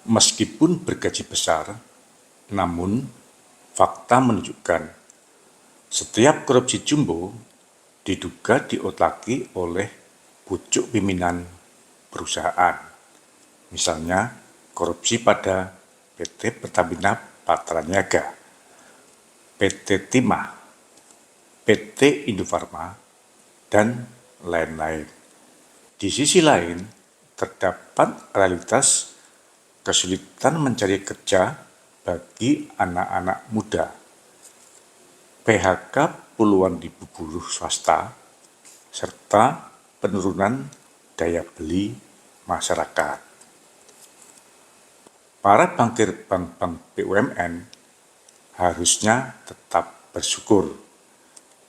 Meskipun bergaji besar, namun fakta menunjukkan setiap korupsi jumbo diduga diotlaki oleh pucuk pimpinan perusahaan. Misalnya korupsi pada PT Pertamina Patraniaga, PT Timah, PT Indofarma, dan lain-lain. Di sisi lain, terdapat realitas kesulitan mencari kerja bagi anak-anak muda. PHK puluhan ribu buruh swasta, serta penurunan daya beli masyarakat. Para bankir bank-bank BUMN harusnya tetap bersyukur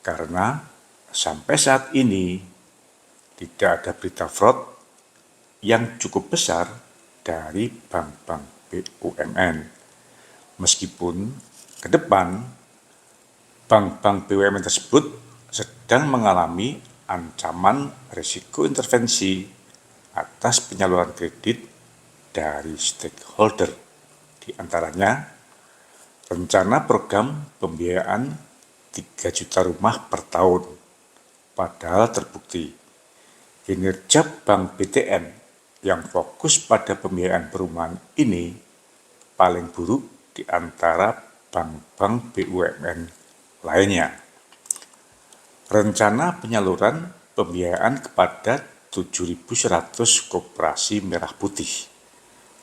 karena sampai saat ini tidak ada berita fraud yang cukup besar dari bank-bank BUMN. Meskipun ke depan bank-bank BUMN tersebut sedang mengalami ancaman risiko intervensi atas penyaluran kredit dari stakeholder, di antaranya rencana program pembiayaan 3 juta rumah per tahun. Padahal terbukti kinerja Bank BTN yang fokus pada pembiayaan perumahan ini paling buruk di antara bank-bank BUMN lainnya. Rencana penyaluran pembiayaan kepada 7.100 koperasi merah putih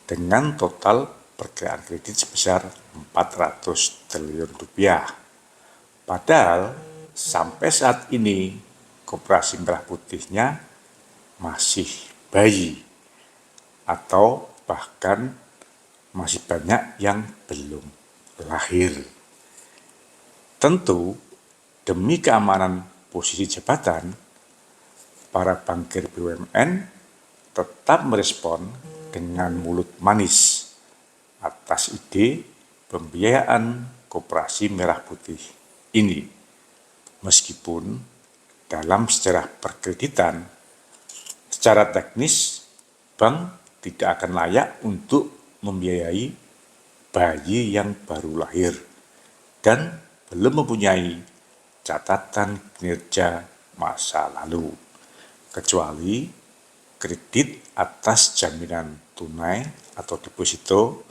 dengan total perkiraan kredit sebesar 400 triliun rupiah. Padahal sampai saat ini koperasi merah putihnya masih bayi atau bahkan masih banyak yang belum lahir. Tentu demi keamanan posisi jabatan, para bankir BUMN tetap merespon dengan mulut manis atas ide pembiayaan koperasi merah putih ini. Meskipun dalam sejarah perkreditan, secara teknis bank tidak akan layak untuk membiayai bayi yang baru lahir dan belum mempunyai catatan kinerja masa lalu, kecuali kredit atas jaminan tunai atau deposito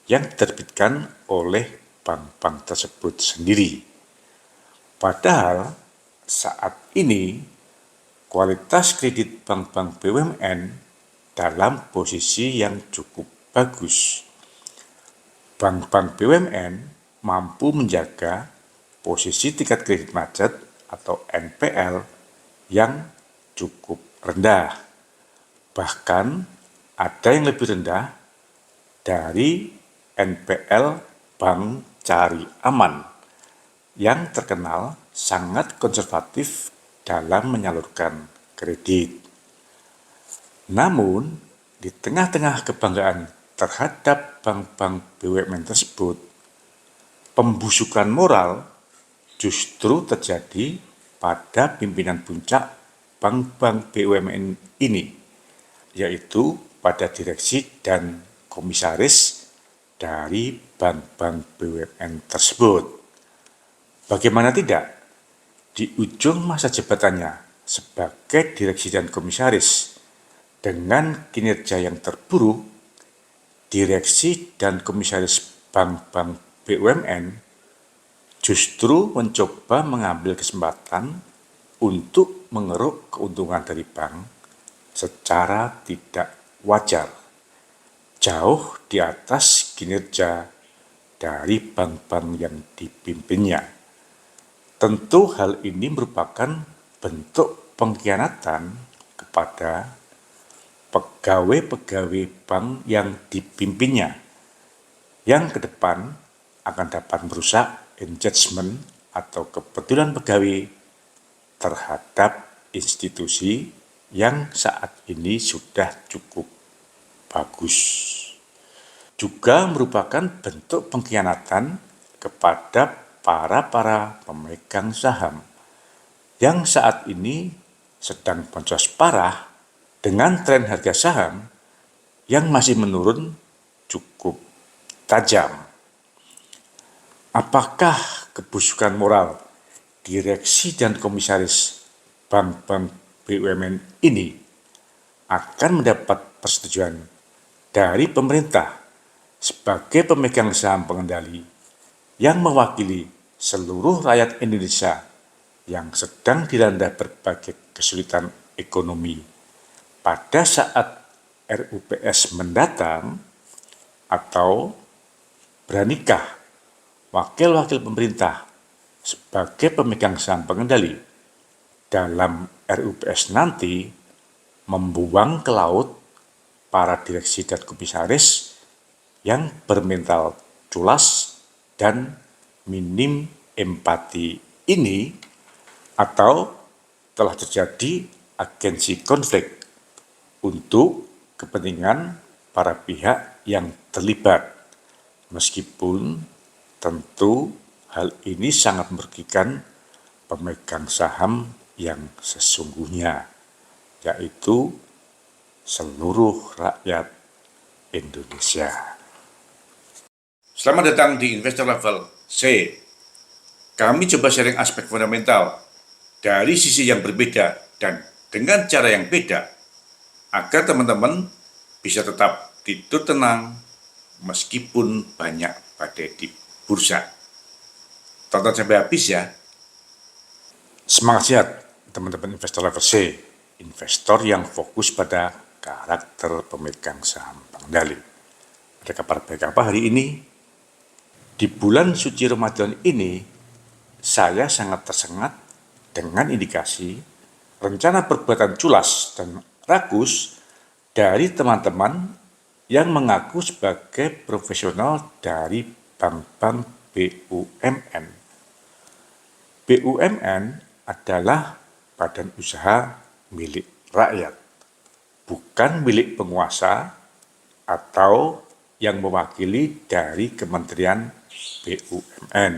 yang diterbitkan oleh bank-bank tersebut sendiri. Padahal saat ini kualitas kredit bank-bank BUMN dalam posisi yang cukup bagus. Bank-bank BUMN mampu menjaga posisi tingkat kredit macet atau NPL yang cukup rendah. Bahkan ada yang lebih rendah dari NPL Bank Cari Aman yang terkenal sangat konservatif dalam menyalurkan kredit. Namun, di tengah-tengah kebanggaan terhadap bank-bank BUMN tersebut, pembusukan moral justru terjadi pada pimpinan puncak bank-bank BUMN ini, yaitu pada direksi dan komisaris dari bank-bank BUMN tersebut. Bagaimana tidak, di ujung masa jabatannya sebagai direksi dan komisaris dengan kinerja yang terburuk, direksi dan komisaris bank-bank BUMN justru mencoba mengambil kesempatan untuk mengeruk keuntungan dari bank secara tidak wajar, jauh di atas kinerja dari bank-bank yang dipimpinnya. Tentu hal ini merupakan bentuk pengkhianatan kepada pegawai-pegawai bank yang dipimpinnya, yang ke depan akan dapat merusak engagement atau kepedulian pegawai terhadap institusi yang saat ini sudah cukup bagus. Juga merupakan bentuk pengkhianatan kepada para pemegang saham yang saat ini sedang boncos parah dengan tren harga saham yang masih menurun cukup tajam. Apakah kebusukan moral direksi dan komisaris bank-bank BUMN ini akan mendapat persetujuan dari pemerintah sebagai pemegang saham pengendali yang mewakili seluruh rakyat Indonesia yang sedang dilanda berbagai kesulitan ekonomi pada saat RUPS mendatang, atau beranikah wakil-wakil pemerintah sebagai pemegang saham pengendali dalam RUPS nanti membuang ke laut para direksi dan komisaris yang bermental culas dan minim empati ini, atau telah terjadi agensi konflik untuk kepentingan para pihak yang terlibat, meskipun tentu hal ini sangat merugikan pemegang saham yang sesungguhnya, yaitu seluruh rakyat Indonesia. Selamat datang di Investor Level C. Kami coba sharing aspek fundamental dari sisi yang berbeda dan dengan cara yang beda, agar teman-teman bisa tetap tidur tenang meskipun banyak badai di bursa. Tonton sampai habis ya. Semangat sehat teman-teman investor level C, investor yang fokus pada karakter pemegang saham pengendali. Ada kabar baik apa hari ini? Di bulan suci Ramadan ini, saya sangat tersengat dengan indikasi rencana perbuatan culas dan rakus dari teman-teman yang mengaku sebagai profesional dari bank-bank BUMN. BUMN adalah badan usaha milik rakyat, bukan milik penguasa atau yang mewakili dari Kementerian BUMN.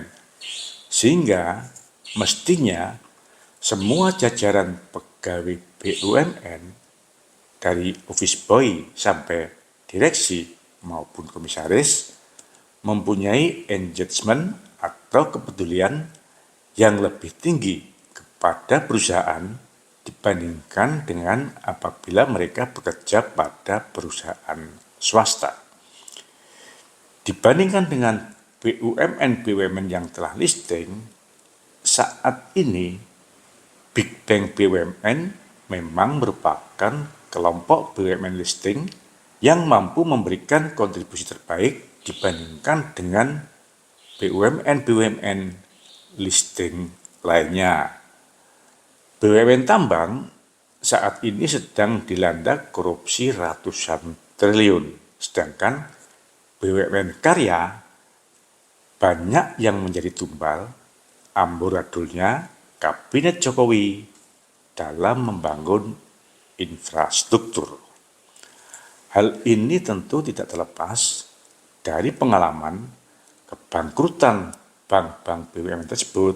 Sehingga mestinya semua jajaran pegawai BUMN dari office boy sampai direksi maupun komisaris mempunyai engagement atau kepedulian yang lebih tinggi kepada perusahaan dibandingkan dengan apabila mereka bekerja pada perusahaan swasta. Dibandingkan dengan BUMN yang telah listing, saat ini Big Bang BUMN memang merupakan kelompok BUMN listing yang mampu memberikan kontribusi terbaik dibandingkan dengan BUMN listing lainnya. BUMN tambang saat ini sedang dilanda korupsi ratusan triliun, sedangkan BUMN karya banyak yang menjadi tumbal amburadulnya Kabinet Jokowi dalam membangun infrastruktur. Hal ini tentu tidak terlepas dari pengalaman kebangkrutan bank-bank BUMN tersebut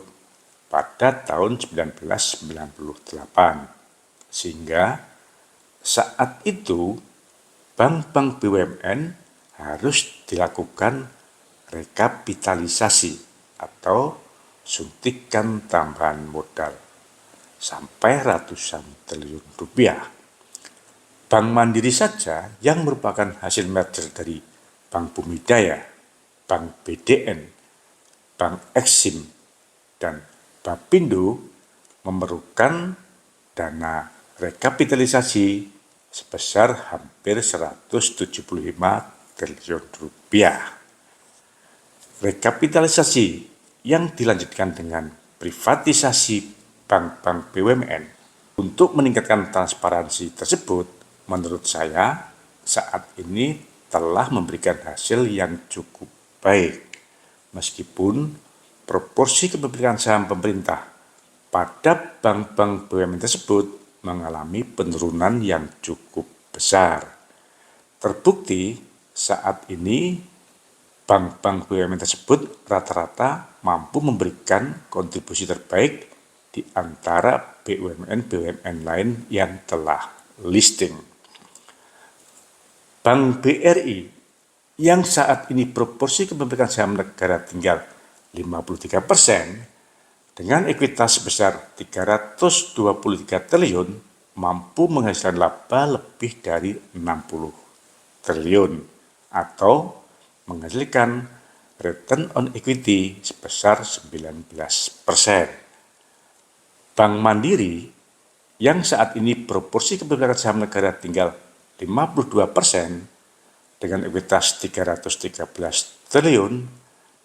pada tahun 1998. Sehingga saat itu bank-bank BUMN harus dilakukan rekapitalisasi atau suntikan tambahan modal sampai ratusan triliun rupiah. Bank Mandiri saja yang merupakan hasil merger dari Bank Bumidaya, Bank BDN, Bank Exim, dan Bapindo memerlukan dana rekapitalisasi sebesar hampir 175 triliun rupiah. Rekapitalisasi yang dilanjutkan dengan privatisasi bank-bank BUMN untuk meningkatkan transparansi tersebut, menurut saya saat ini telah memberikan hasil yang cukup baik, meskipun proporsi kepemilikan saham pemerintah pada bank-bank BUMN tersebut mengalami penurunan yang cukup besar. Terbukti saat ini bank-bank BUMN tersebut rata-rata mampu memberikan kontribusi terbaik di antara BUMN lain yang telah listing. Bank BRI yang saat ini proporsi kepemilikan saham negara tinggal 53%, dengan ekuitas sebesar 323 triliun, mampu menghasilkan laba lebih dari 60 triliun atau menghasilkan return on equity sebesar 19%. Bank Mandiri yang saat ini proporsi kepemilikan saham negara tinggal 52%, dengan ekuitas 313 triliun,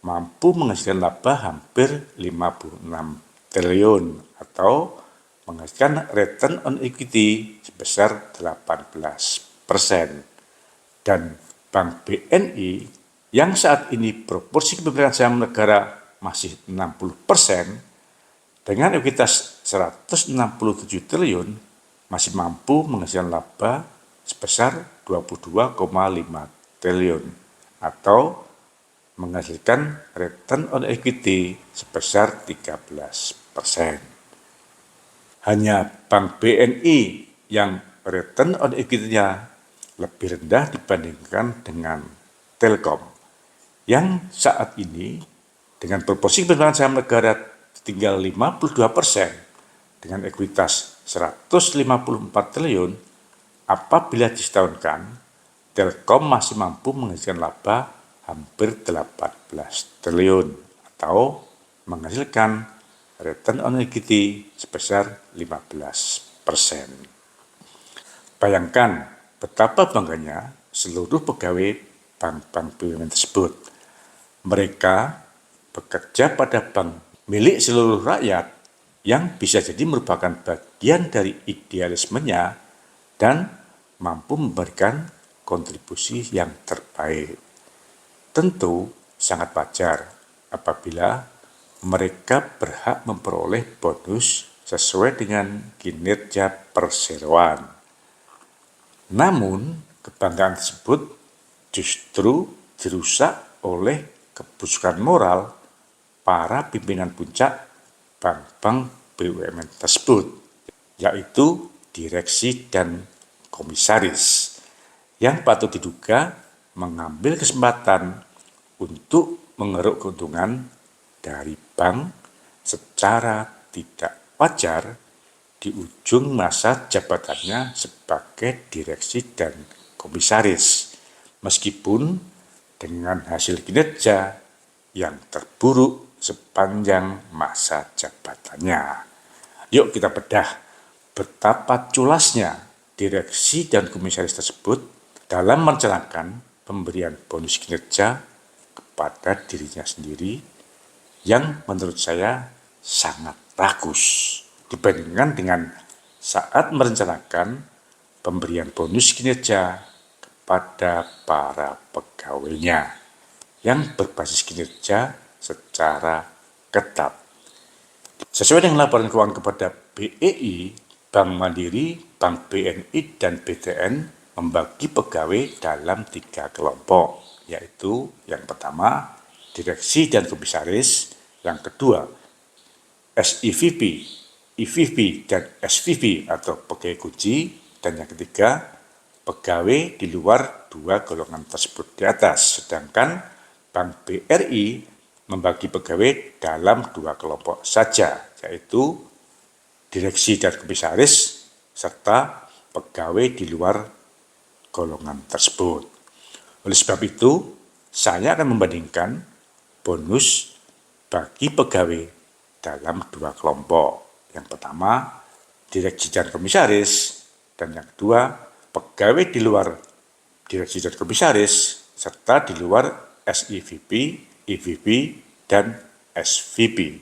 mampu menghasilkan laba hampir 56 triliun atau menghasilkan return on equity sebesar 18%. Dan Bank BNI yang saat ini proporsi kepemilikan saham negara masih 60%, dengan ekuitas 167 triliun, masih mampu menghasilkan laba sebesar 22,5 triliun atau menghasilkan return on equity sebesar 13%. Hanya Bank BNI yang return on equity-nya lebih rendah dibandingkan dengan Telkom, yang saat ini dengan proporsi kepemilikan saham negara tinggal 52% dengan ekuitas 154 triliun, apabila disetahunkan, Telkom masih mampu menghasilkan laba hampir 18 triliun atau menghasilkan return on equity sebesar 15%. Bayangkan betapa bangganya seluruh pegawai bank-bank BUMN tersebut. Mereka bekerja pada bank milik seluruh rakyat yang bisa jadi merupakan bagian dari idealismenya dan mampu memberikan kontribusi yang terbaik. Tentu sangat wajar apabila mereka berhak memperoleh bonus sesuai dengan kinerja perseroan. Namun, kebanggaan tersebut justru dirusak oleh kebusukan moral para pimpinan puncak bank-bank BUMN tersebut, yaitu direksi dan komisaris, yang patut diduga mengambil kesempatan untuk mengeruk keuntungan dari bank secara tidak wajar di ujung masa jabatannya sebagai direksi dan komisaris, meskipun dengan hasil kinerja yang terburuk sepanjang masa jabatannya. Yuk kita bedah betapa culasnya direksi dan komisaris tersebut dalam merencanakan pemberian bonus kinerja kepada dirinya sendiri yang menurut saya sangat ragus dibandingkan dengan saat merencanakan pemberian bonus kinerja kepada para pegawainya yang berbasis kinerja secara ketat. Sesuai dengan laporan keuangan kepada BEI, Bank Mandiri, Bank BNI, dan BTN membagi pegawai dalam 3 kelompok, yaitu yang pertama, direksi dan komisaris, yang kedua, SEVP, EVP, dan SVP atau pegawai kunci, dan yang ketiga, pegawai di luar 2 golongan tersebut di atas, sedangkan Bank BRI membagi pegawai dalam 2 kelompok saja, yaitu direksi dan komisaris, serta pegawai di luar golongan tersebut. Oleh sebab itu, saya akan membandingkan bonus bagi pegawai dalam 2 kelompok. Yang pertama, direksi dan komisaris, dan yang kedua, pegawai di luar direksi dan komisaris, serta di luar SEVP, EVP, dan SVP.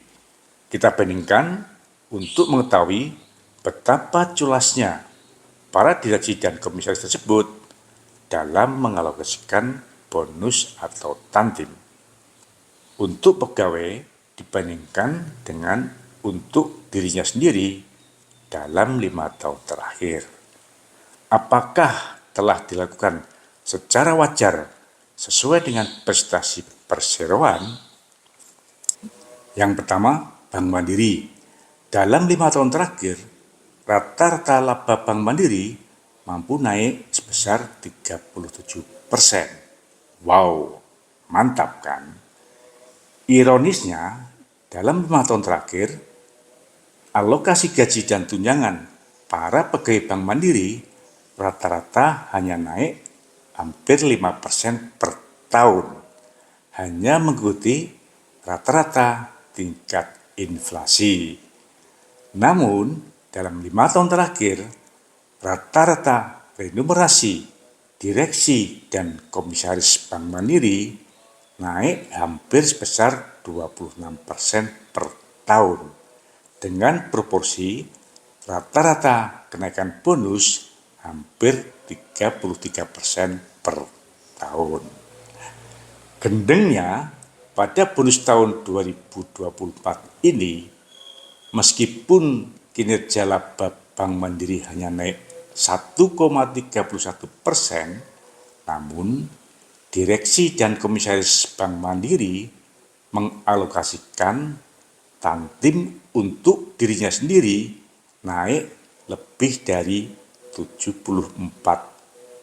Kita bandingkan untuk mengetahui betapa culasnya para direksi dan komisaris tersebut dalam mengalokasikan bonus atau tantim untuk pegawai dibandingkan dengan untuk dirinya sendiri dalam 5 tahun terakhir. Apakah telah dilakukan secara wajar sesuai dengan prestasi perseroan? Yang pertama, Bank Mandiri. Dalam 5 tahun terakhir, rata-rata laba Bank Mandiri mampu naik sebesar 37%. Wow, mantap kan? Ironisnya, dalam 5 tahun terakhir, alokasi gaji dan tunjangan para pegawai Bank Mandiri rata-rata hanya naik hampir 5% per tahun, hanya mengikuti rata-rata tingkat inflasi. Namun, dalam 5 tahun terakhir, rata-rata remunerasi direksi dan komisaris Bank Mandiri naik hampir sebesar 26% per tahun, dengan proporsi rata-rata kenaikan bonus hampir 33% per tahun. Gendengnya, pada bonus tahun 2024 ini, meskipun kinerja laba Bank Mandiri hanya naik 1,31%, namun direksi dan komisaris Bank Mandiri mengalokasikan tantim untuk dirinya sendiri naik lebih dari 74%.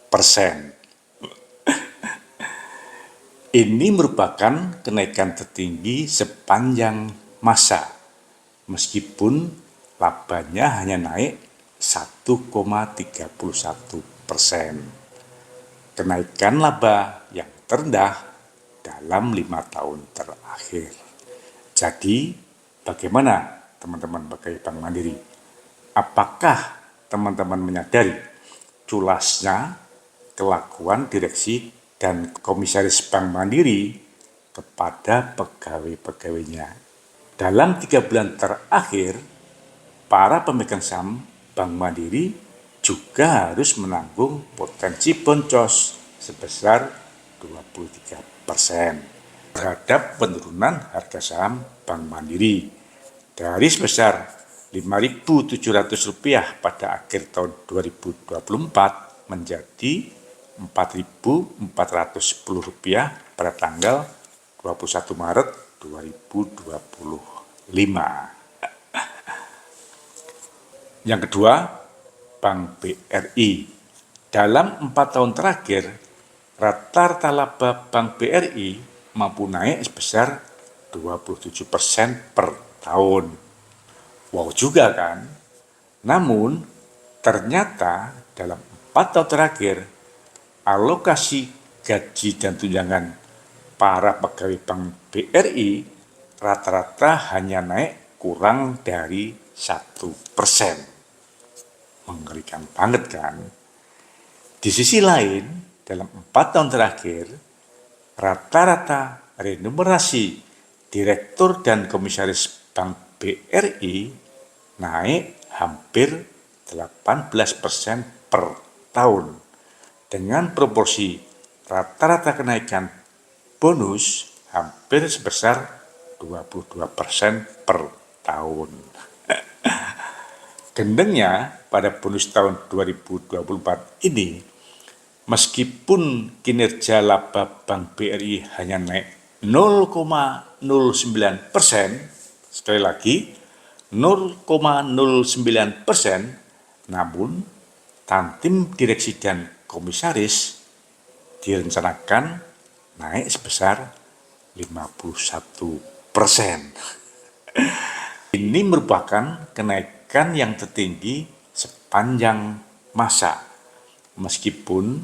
Ini merupakan kenaikan tertinggi sepanjang masa, meskipun labanya hanya naik 1,31%. Kenaikan laba yang terendah dalam 5 tahun terakhir. Jadi, bagaimana teman-teman pegawai Bank Mandiri? Apakah teman-teman menyadari culasnya kelakuan direksi dan komisaris Bank Mandiri kepada pegawai-pegawainya? Dalam 3 bulan terakhir, para pemegang saham Bank Mandiri juga harus menanggung potensi boncos sebesar 23% terhadap penurunan harga saham Bank Mandiri dari sebesar Rp5.700 pada akhir tahun 2024 menjadi Rp4.410 pada tanggal 21 Maret 2025. Yang kedua, Bank BRI. Dalam 4 tahun terakhir, rata-rata laba Bank BRI mampu naik sebesar 27% per tahun. Wow juga kan? Namun, ternyata dalam 4 tahun terakhir, alokasi gaji dan tunjangan para pegawai Bank BRI rata-rata hanya naik kurang dari 1%. Mengerikan banget kan? Di sisi lain, dalam 4 tahun terakhir, rata-rata remunerasi direktur dan komisaris Bank BRI naik hampir 18% per tahun, dengan proporsi rata-rata kenaikan bonus hampir sebesar 22% per tahun. Gendengnya, pada bonus tahun 2024 ini, meskipun kinerja laba Bank BRI hanya naik 0,09%, sekali lagi 0,09%, namun tantim direksi dan komisaris direncanakan naik sebesar 51%. Ini merupakan kenaikan yang tertinggi sepanjang masa, meskipun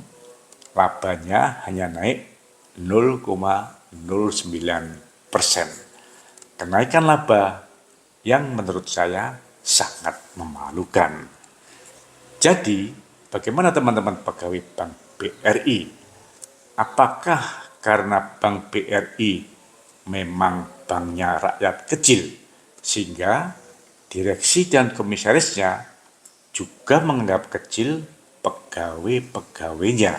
labanya hanya naik 0,09%. Kenaikan laba yang menurut saya sangat memalukan. Jadi, bagaimana teman-teman pegawai Bank BRI? Apakah karena Bank BRI memang banknya rakyat kecil, sehingga direksi dan komisarisnya juga menganggap kecil pegawai-pegawainya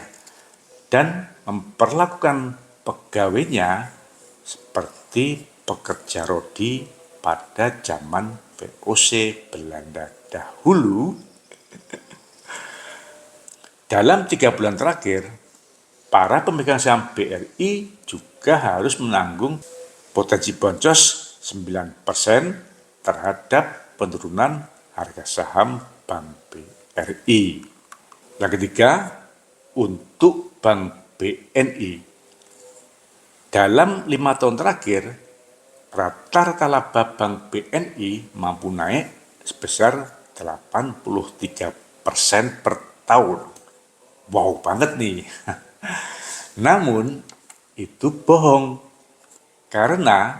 dan memperlakukan pegawainya seperti pekerja rodi pada zaman VOC Belanda dahulu? Dalam 3 bulan terakhir, para pemegang saham BRI juga harus menanggung potensi boncos 9% terhadap penurunan harga saham Bank BRI. Yang ketiga, untuk Bank BNI, Dalam 5 tahun terakhir, rata-rata laba Bank BNI mampu naik sebesar 83% per tahun. Wow banget nih. Namun, itu bohong. Karena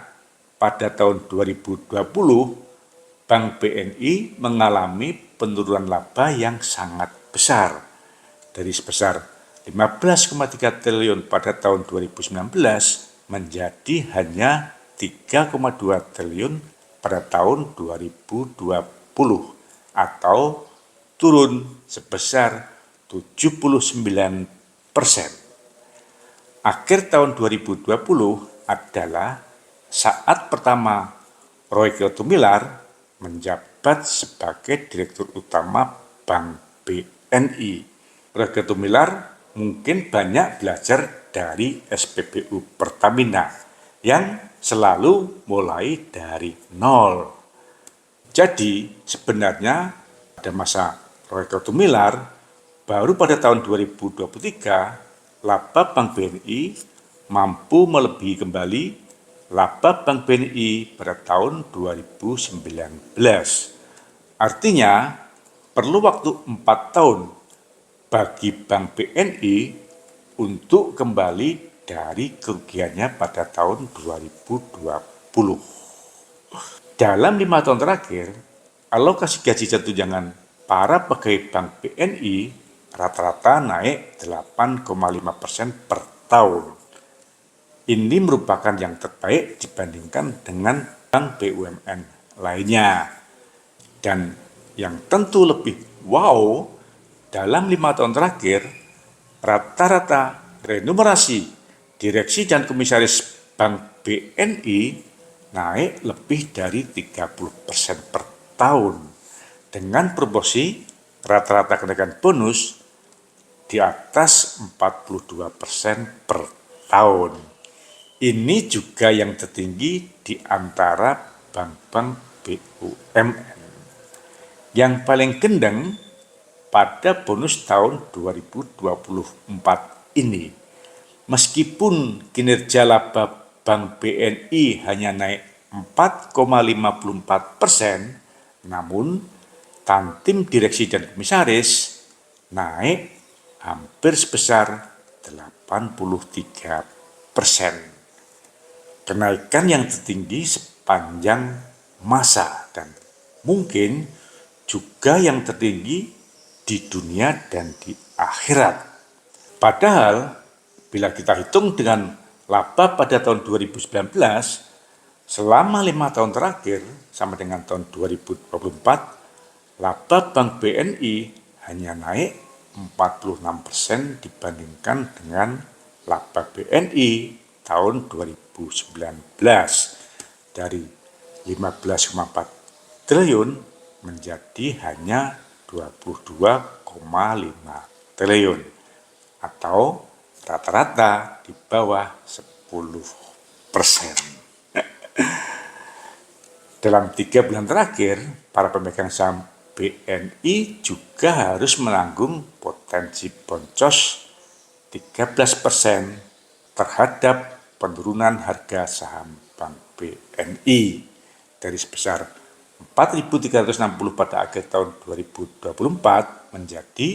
pada tahun 2020, Bank BNI mengalami penurunan laba yang sangat besar. Dari sebesar 15,3 triliun pada tahun 2019 menjadi hanya 3,2 triliun pada tahun 2020 atau turun sebesar 79%. Akhir tahun 2020 adalah saat pertama Royke Tumilar menjabat sebagai Direktur Utama Bank BNI. Royke Tumilar mungkin banyak belajar dari SPBU Pertamina yang selalu mulai dari nol. Jadi sebenarnya pada masa Royke Tumilar baru pada tahun 2023 laba Bank BNI mampu melebihi kembali laba Bank BNI pada tahun 2019. Artinya perlu waktu 4 tahun bagi Bank BNI untuk kembali dari kerugiannya pada tahun 2020. Dalam 5 tahun terakhir, alokasi gaji dan tunjangan para pegawai Bank BNI rata-rata naik 8,5% per tahun. Ini merupakan yang terbaik dibandingkan dengan bank BUMN lainnya. Dan yang tentu lebih wow, dalam 5 tahun terakhir, rata-rata remunerasi direksi dan komisaris Bank BNI naik lebih dari 30% per tahun, dengan proporsi rata-rata kenaikan bonus di atas 42% per tahun. Ini juga yang tertinggi di antara bank-bank BUMN. Yang paling gendeng pada bonus tahun 2024 ini. Meskipun kinerja laba Bank BNI hanya naik 4,54%, namun tantim direksi dan komisaris naik hampir sebesar 83%. Kenaikan yang tertinggi sepanjang masa dan mungkin juga yang tertinggi di dunia dan di akhirat. Padahal bila kita hitung dengan laba pada tahun 2019, selama 5 tahun terakhir sama dengan tahun 2024, laba Bank BNI hanya naik 46% dibandingkan dengan laba BNI tahun 2019 dari 15,4 triliun menjadi hanya 22,5 triliun atau rata-rata di bawah 10%. Dalam 3 bulan terakhir, para pemegang saham BNI juga harus menanggung potensi boncos 13% terhadap penurunan harga saham Bank BNI dari sebesar 4.360 pada akhir tahun 2024 menjadi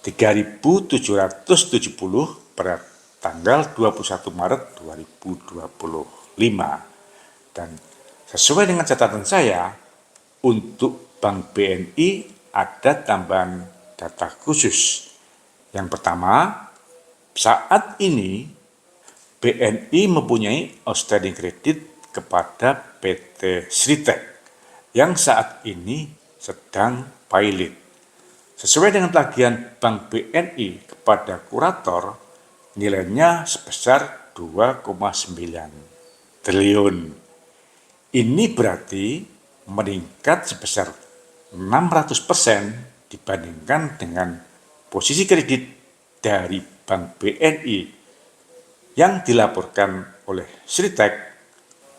3.770 pada tanggal 21 Maret 2025. Dan sesuai dengan catatan saya, untuk Bank BNI ada tambahan data khusus. Yang pertama, saat ini BNI mempunyai outstanding kredit kepada PT Sritek yang saat ini sedang pilot. Sesuai dengan tagihan Bank BNI kepada kurator, nilainya sebesar 2,9 triliun. Ini berarti meningkat sebesar 600% dibandingkan dengan posisi kredit dari Bank BNI yang dilaporkan oleh Sritek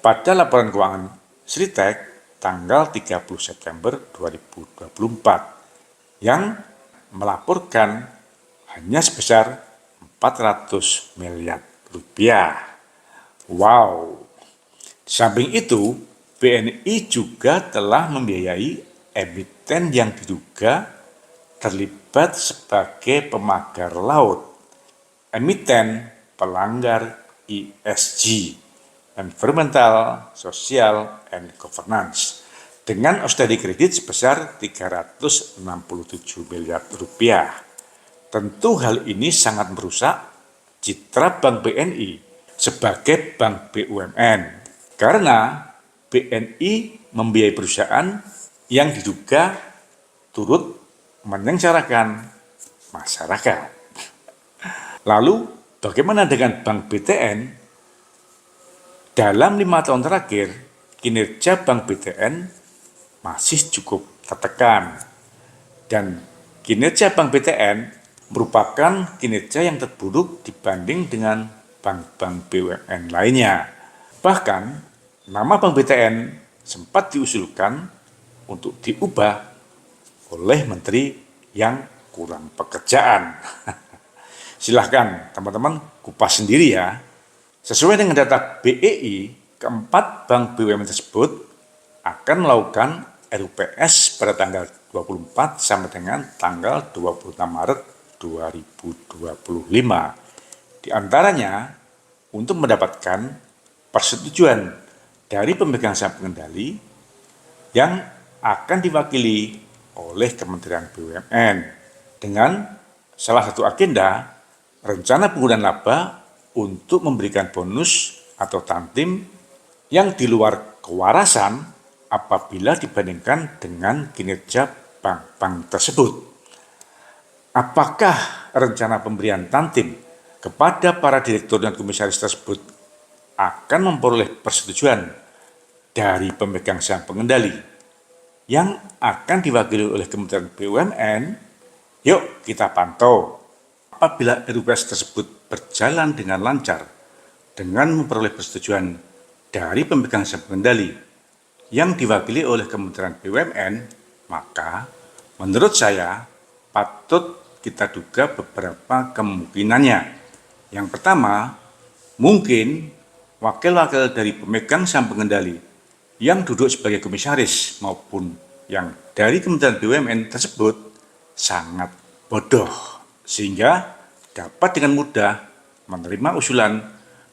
pada laporan keuangan Sritek tanggal 30 September 2024 yang melaporkan hanya sebesar 400 miliar rupiah. Wow, di samping itu, BNI juga telah membiayai emiten yang diduga terlibat sebagai pemagar laut, emiten pelanggar ESG, Environmental, Social, and Governance, dengan austerity kredit sebesar 367 miliar rupiah. Tentu hal ini sangat merusak citra Bank BNI sebagai bank BUMN, karena BNI membiayai perusahaan yang diduga turut menyengsarakan masyarakat. Lalu, bagaimana dengan Bank BTN? Dalam 5 tahun terakhir, kinerja Bank BTN masih cukup tertekan. Dan kinerja Bank BTN merupakan kinerja yang terburuk dibanding dengan bank-bank BUMN lainnya. Bahkan, nama Bank BTN sempat diusulkan untuk diubah oleh menteri yang kurang pekerjaan. Silahkan teman-teman kupas sendiri ya. Sesuai dengan data BEI, keempat bank BUMN tersebut akan melakukan RUPS pada tanggal 24 sampai dengan tanggal 26 Maret 2025. Di antaranya untuk mendapatkan persetujuan dari pemegang saham pengendali yang akan diwakili oleh Kementerian BUMN dengan salah satu agenda rencana penggunaan laba untuk memberikan bonus atau tantim yang di luar kewarasan apabila dibandingkan dengan kinerja bank-bank tersebut. Apakah rencana pemberian tantim kepada para direktur dan komisaris tersebut akan memperoleh persetujuan dari pemegang saham pengendali yang akan diwakili oleh Kementerian BUMN? Yuk kita pantau. Apabila RUPS tersebut berjalan dengan lancar dengan memperoleh persetujuan dari pemegang saham pengendali yang diwakili oleh Kementerian BUMN, maka menurut saya patut kita duga beberapa kemungkinannya. Yang pertama, mungkin wakil-wakil dari pemegang saham pengendali yang duduk sebagai komisaris maupun yang dari Kementerian BUMN tersebut sangat bodoh, sehingga dapat dengan mudah menerima usulan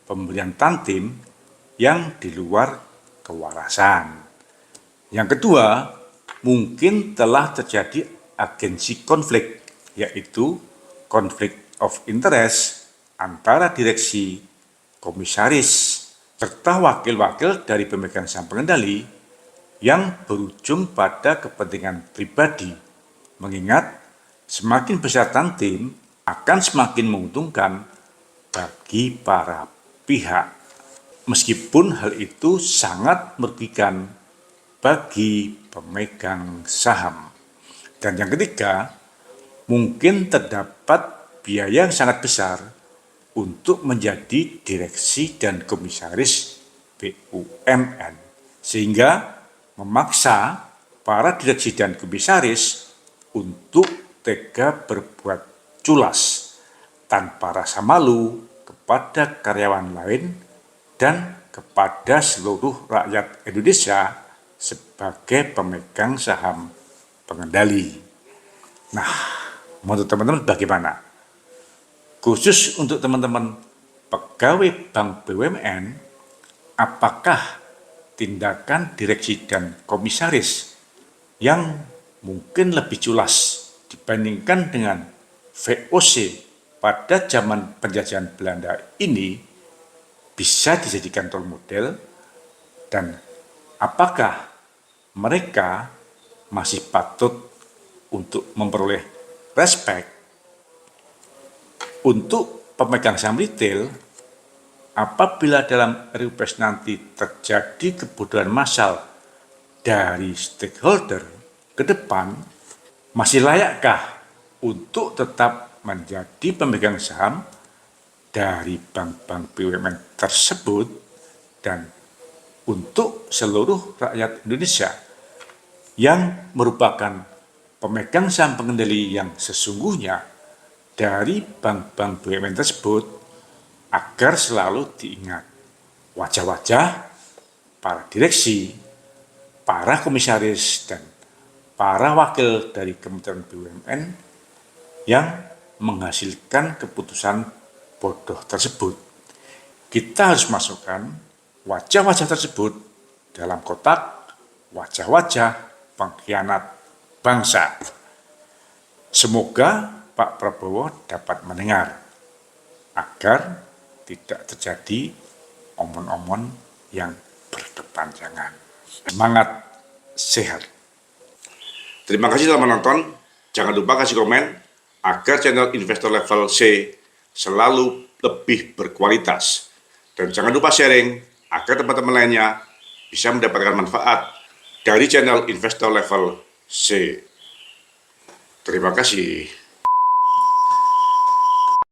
pemberian tantim yang di luar kewarasan. Yang kedua, mungkin telah terjadi agensi konflik, yaitu konflik of interest antara direksi, komisaris, serta wakil-wakil dari pemegang saham pengendali yang berujung pada kepentingan pribadi, mengingat semakin besar tantim akan semakin menguntungkan bagi para pihak, meskipun hal itu sangat merugikan bagi pemegang saham. Dan yang ketiga, mungkin terdapat biaya yang sangat besar untuk menjadi direksi dan komisaris BUMN, sehingga memaksa para direksi dan komisaris untuk tega berbuat culas tanpa rasa malu kepada karyawan lain dan kepada seluruh rakyat Indonesia sebagai pemegang saham pengendali. Nah, menurut teman-teman bagaimana? Khusus untuk teman-teman pegawai bank BUMN, apakah tindakan direksi dan komisaris yang mungkin lebih culas dibandingkan dengan VOC pada zaman penjajahan Belanda ini bisa dijadikan role model, dan apakah mereka masih patut untuk memperoleh respect? Untuk pemegang saham retail, apabila dalam RUPS nanti terjadi kebodohan massal dari stakeholder ke depan, masih layakkah untuk tetap menjadi pemegang saham dari bank-bank BUMN tersebut? Dan untuk seluruh rakyat Indonesia yang merupakan pemegang saham pengendali yang sesungguhnya dari bank-bank BUMN tersebut, agar selalu diingat wajah-wajah para direksi, para komisaris, dan para wakil dari Kementerian BUMN yang menghasilkan keputusan bodoh tersebut. Kita harus masukkan wajah-wajah tersebut dalam kotak wajah-wajah pengkhianat bangsa. Semoga Pak Prabowo dapat mendengar agar tidak terjadi omon-omon yang berkepanjangan. Semangat sehat. Terima kasih telah menonton. Jangan lupa kasih komen agar channel Investor Level C selalu lebih berkualitas. Dan jangan lupa sharing agar teman-teman lainnya bisa mendapatkan manfaat dari channel Investor Level C. Terima kasih.